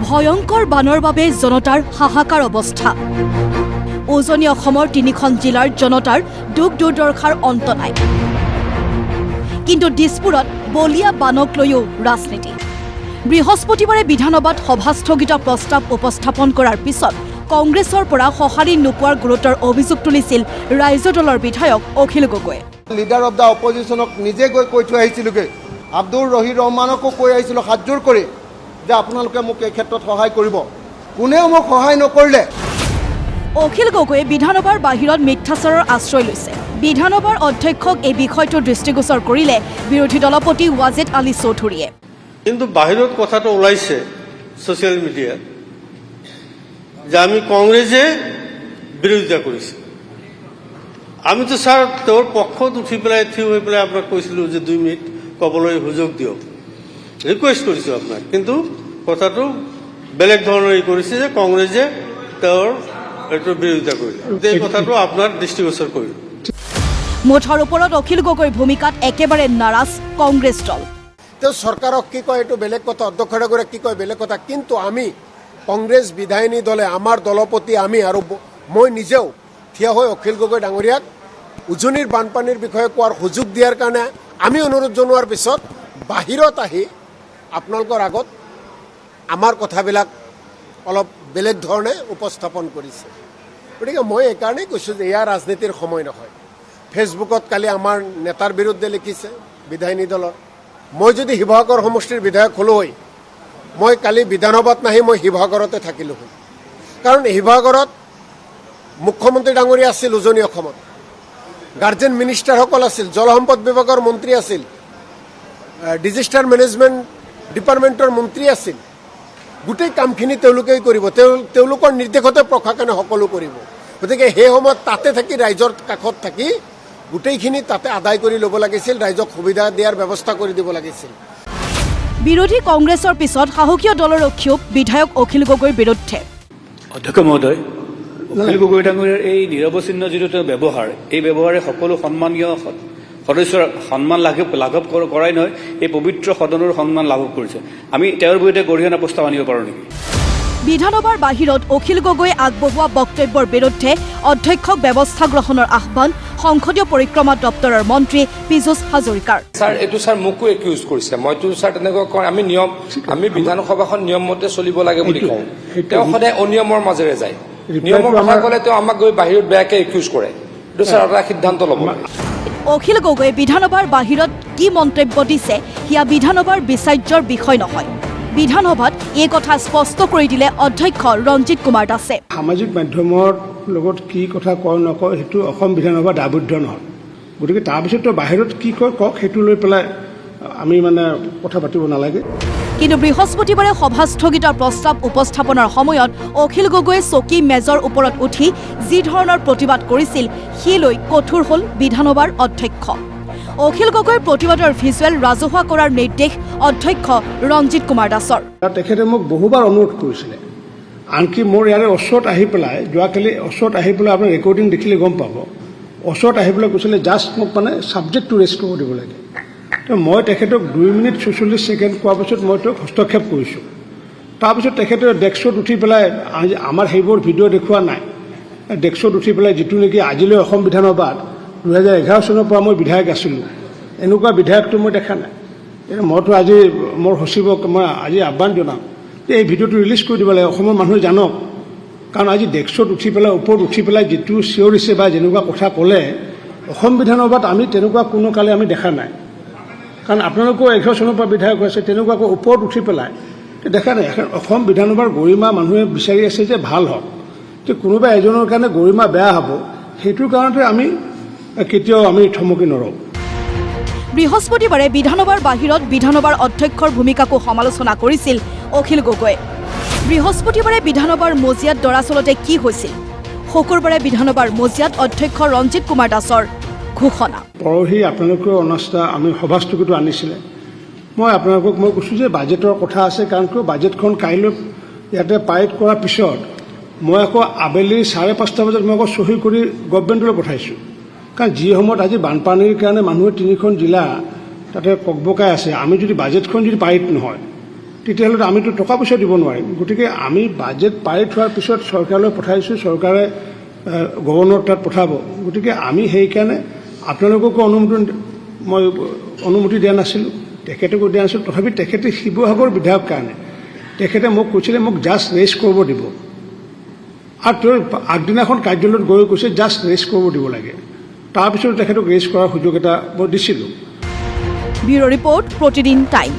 ভয়ংকৰ বানৰ বাবে জনতাৰ হাহাকাৰ অৱস্থা। উজনি অসমৰ ৩খন জিলাৰ জনতাৰ দুখ দুৰ্দশাৰ অন্ত নাই। কিন্তু দিছপুৰত বলিয়া বানক লৈও ৰাজনীতি। বৃহস্পতিবাৰে বিধানসভাত সভা স্থগিত প্ৰস্তাৱ উপস্থাপন কৰাৰ পিছত কংগ্ৰেছৰ পৰা সঁহাৰি নোপোৱাৰ গুৰুতৰ অভিযোগ তুলিছিল ৰাইজ দলৰ বিধায়ক অখিল গগৈয়ে। লিডাৰ অফ দ্য অপজিশ্যনক নিজে গৈ কৈ থৈ আহিছিলোগৈ, আব্দুৰ ৰহিৰ ৰহমানকো কৈ আহিছিলোঁ হাতযোৰ কৰি যে আপোনালোকে মোক এই ক্ষেত্ৰত সহায় কৰিব। কোনেও মোক সহায় নকৰিলে। অখিল গগৈয়ে বিধানসভাৰ বাহিৰত মিথ্যাচাৰৰ আশ্ৰয় লৈছে। বিধানসভাৰ অধ্যক্ষক এই বিষয়টোৰ দৃষ্টিগোচৰ কৰিলে বিৰোধী দলপতি ৱাজেদ আলী চৌধুৰীয়ে। কিন্তু বাহিৰত কথাটো ওলাইছে ছ'চিয়েল মিডিয়াত যে আমি কংগ্ৰেছে বিৰোধিতা কৰিছে। আমিতো ছাৰ তেওঁৰ পক্ষত উঠি পেলাই থিয় হৈ পেলাই আপোনাক কৈছিলোঁ যে 2 মিনিট ক'বলৈ সুযোগ দিয়ক, ৰিকুৱেষ্ট কৰিছোঁ আপোনাক। কিন্তু কথাটো বেলেগ ধৰণৰ কৰিছে যে কংগ্ৰেছে তেওঁৰ এইটো বিৰোধিতা কৰিলে। এই কথাটো আপোনাৰ দৃষ্টিগোচৰ কৰিলোঁ। মুঠৰ ওপৰত অখিল গগৈৰ ভূমিকাত একেবাৰে নাৰাজ কংগ্ৰেছ দল। তেওঁ চৰকাৰক কি কয় এইটো বেলেগ কথা, অধ্যক্ষগৰাকীক কি কয় বেলেগ কথা, কিন্তু আমি কংগ্ৰেছ বিধায়িনী দলে আমাৰ দলপতি আমি আৰু মই নিজেও থিয় হৈ অখিল গগৈ ডাঙৰীয়াক উজনিৰ বানপানীৰ বিষয়ে কোৱাৰ সুযোগ দিয়াৰ কাৰণে আমি অনুৰোধ জনোৱাৰ পিছত বাহিৰত আহি আপোনালোকৰ আগত আমাৰ কথাবিলাক অলপ বেলেগ ধৰণে উপস্থাপন কৰিছে। গতিকে মই এইকাৰণেই কৈছোঁ যে এয়া ৰাজনীতিৰ সময় নহয়। ফেচবুকত কালি আমাৰ নেতাৰ বিৰুদ্ধে লিখিছে বিধায়িনী দলৰ। মই যদি শিৱসাগৰ সমষ্টিৰ বিধায়ক হ'লো হয়, মই কালি বিধানসভাত নাহি মই শিৱসাগৰতে থাকিলোঁ হয়। কাৰণ শিৱসাগৰত মুখ্যমন্ত্ৰী ডাঙৰীয়া আছিল, উজনি অসমত গাৰ্জেন মিনিষ্টাৰসকল আছিল, জলসম্পদ বিভাগৰ মন্ত্ৰী আছিল, ডিজাষ্টাৰ মেনেজমেণ্ট ডিপাৰ্টমেণ্টৰ মন্ত্ৰী আছিল। গোটেই কামখিনি তেওঁলোকেই কৰিব, তেওঁলোকৰ নিৰ্দেশতে প্ৰশাসনে সকলো কৰিব। গতিকে সেই সময়ত তাতে থাকি ৰাইজৰ কাষত থাকি গোটেইখিনি তাতে আদায় কৰি ল'ব লাগিছিল, ৰাইজক সুবিধা দিয়াৰ ব্যৱস্থা কৰি দিব লাগিছিল। বিৰোধী কংগ্ৰেছৰ পিছত সাহসীয় দলৰ ক্ষোভ বিধায়ক অখিল গগৈৰ বিৰুদ্ধে। অধ্যক্ষ মহোদয়, অখিল গগৈ ডাঙৰীয়াৰ এই নিৰৱচ্ছিন্ন যিটো তেওঁ ব্যৱহাৰ, এই ব্যৱহাৰে সকলো সন্মানীয় সদস্যৰ সন্মান লাঘৱ কৰাই নহয়, এই পবিত্ৰ সদনৰ সন্মান লাভ কৰিছে। আমি তেওঁৰ বিৰুদ্ধে গৰিহণা প্ৰস্তাৱ আনিব পাৰোঁ নেকি? বিধানসভাৰ বাহিৰত অখিল গগৈয়ে আগবঢ়োৱা বক্তব্যৰ বিৰুদ্ধে অধ্যক্ষক ব্যৱস্থা গ্ৰহণৰ আহ্বান সংসদীয় পৰিক্ৰমা দপ্তৰৰ মন্ত্ৰী পীযুষ হাজৰিকাৰ। ছাৰ এইটো ছাৰ মোকো একিউজ কৰিছে। মইতো ছাৰ তেনেকুৱা কওঁ, আমি বিধানসভাখন নিয়ম মতে চলিব লাগে বুলি কওঁ। তেওঁ সদায় অনিয়মৰ মাজেৰে যায়। নিয়মৰ কথা ক'লে তেওঁ আমাক গৈ বাহিৰত বেয়াকে একিউজ কৰে। এইটো ছাৰ এটা সিদ্ধান্ত ল'ব লাগে। অখিল গগৈয়ে বিধানসভাৰ বাহিৰত কি মন্তব্য দিছে সেয়া বিধানসভাৰ বিচাৰ্যৰ বিষয় নহয়। বিধানসভাত এই কথা স্পষ্ট কৰি দিলে অধ্যক্ষ ৰঞ্জিত কুমাৰ দাসে। সামাজিক মাধ্যমৰ লগত কি কথা কয় নকয় সেইটো অসম বিধানসভা দাবদ্ধ নহয়। গতিকে তাৰপিছত বাহিৰত কি কয় কওক, সেইটো লৈ পেলাই আমি কথা পাতিব নালাগে। কিন্তু বৃহস্পতিবাৰে সভা স্থগিতৰ প্ৰস্তাৱ উপস্থাপনৰ সময়ত অখিল গগৈয়ে চকী মেজৰ ওপৰত উঠি যি ধৰণৰ প্ৰতিবাদ কৰিছিল সেই লৈ কঠোৰ হ'ল বিধানসভাৰ অধ্যক্ষ। অখিল গগৈৰ প্ৰতিবাদৰ ভিজুৱেল ৰাজহুৱা কৰাৰ নিৰ্দেশ অধ্যক্ষ ৰঞ্জিত কুমাৰ দাসৰ। তেখেতে মোক বহুবাৰ অনুৰোধ কৰিছিলে, আনকি মোৰ ইয়াৰে ওচৰত আহি পেলাই যোৱাকালি ওচৰত আহি পেলাই আপোনাৰ ৰেকৰ্ডিং দেখিলে গম পাব, ওচৰত আহি পেলাই কৈছিলে জাষ্ট মোক ছাবজেক্টটো ৰেষ্ট কৰিব দিব লাগে। মই তেখেতক 2 মিনিট 46 ছেকেণ্ড কোৱাৰ পিছত মই তেওঁক হস্তক্ষেপ কৰিছোঁ। তাৰপিছত তেখেতে ডেস্কত উঠি পেলাই আমাৰ সেইবোৰ ভিডিঅ' দেখুওৱা নাই, ডেস্কত উঠি পেলাই যিটো নেকি আজিলৈ অসম বিধানসভাত 2011 চনৰ পৰা মই বিধায়ক আছিলোঁ, এনেকুৱা বিধায়কটো মই দেখা নাই। মইতো আজি মোৰ সচিবক মই আজি আহ্বান জনাম যে এই ভিডিঅ'টো ৰিলিজ কৰি দিব লাগে, অসমৰ মানুহে জানক। কাৰণ আজি ডেস্কত উঠি পেলাই ওপৰত উঠি পেলাই যিটো চিঞৰিছে বা যেনেকুৱা কথা ক'লে অসম বিধানসভাত আমি তেনেকুৱা কোনো কালে আমি দেখা নাই। কাৰণ আপোনালোকেও 11 চনৰ পৰা বিধায়ক হৈছে, তেনেকুৱাকৈ ওপৰত উঠি পেলাই দেখা নাই। অসম বিধানসভাৰ গৰিমা মানুহে বিচাৰি আছে যে ভাল হওক, যে কোনোবা এজনৰ কাৰণে গৰিমা বেয়া হ'ব, সেইটোৰ কাৰণতে আমি কেতিয়াও আমি থমকি নৰওঁ। বৃহস্পতিবাৰে বিধানসভাৰ বাহিৰত বিধানসভাৰ অধ্যক্ষৰ ভূমিকাকো সমালোচনা কৰিছিল অখিল গগৈয়ে। বৃহস্পতিবাৰে বিধানসভাৰ মজিয়াত দৰাচলতে কি হৈছিল? শুকুৰবাৰে বিধানসভাৰ মজিয়াত অধ্যক্ষ ৰঞ্জিত কুমাৰ দাসৰ ঘোষণা। পৰহি আপোনালোকৰ অনাস্থা আমি সভাস্থগিত আনিছিলে। মই আপোনালোকক মই কৈছোঁ যে বাজেটৰ কথা আছে, কাৰণ কিয় বাজেটখন কাইলৈ ইয়াতে পাৰিত কৰাৰ পিছত মই আকৌ আবেলি 5:30 বজাত মই আকৌ চহী কৰি গভৰ্ণমেণ্টলৈ পঠাইছোঁ। কাৰণ যি সময়ত আজি বানপানীৰ কাৰণে মানুহে 3খন জিলা তাতে ককবকাই আছে, আমি যদি বাজেটখন যদি পাৰিত নহয় তেতিয়াহ'লে আমিতো টকা পইচা দিব নোৱাৰিম। গতিকে আমি বাজেট পাই থোৱাৰ পিছত চৰকাৰলৈ পঠাইছোঁ, চৰকাৰে গভৰ্ণৰ তাত পঠাব। গতিকে আমি সেইকাৰণে আপোনালোককো অনুমতি দিয়া নাছিলোঁ, তেখেতকো দিয়া নাছিলোঁ। তথাপি তেখেতে শিৱসাগৰ বিধায়ক কাৰণে তেখেতে মোক কৈছিলে মোক জাষ্ট ৰেষ্ট কৰিব দিব, আৰু তেওঁৰ আগদিনাখন কাৰ্যালয়ত গৈ কৈছে জাষ্ট ৰেষ্ট কৰিব দিব লাগে। তাৰপিছত তেখেতক ৰেষ্ট কৰাৰ সুযোগ এটা মই দিছিলোঁ। ব্যুৰো ৰিপৰ্ট, প্ৰতিদিন টাইম।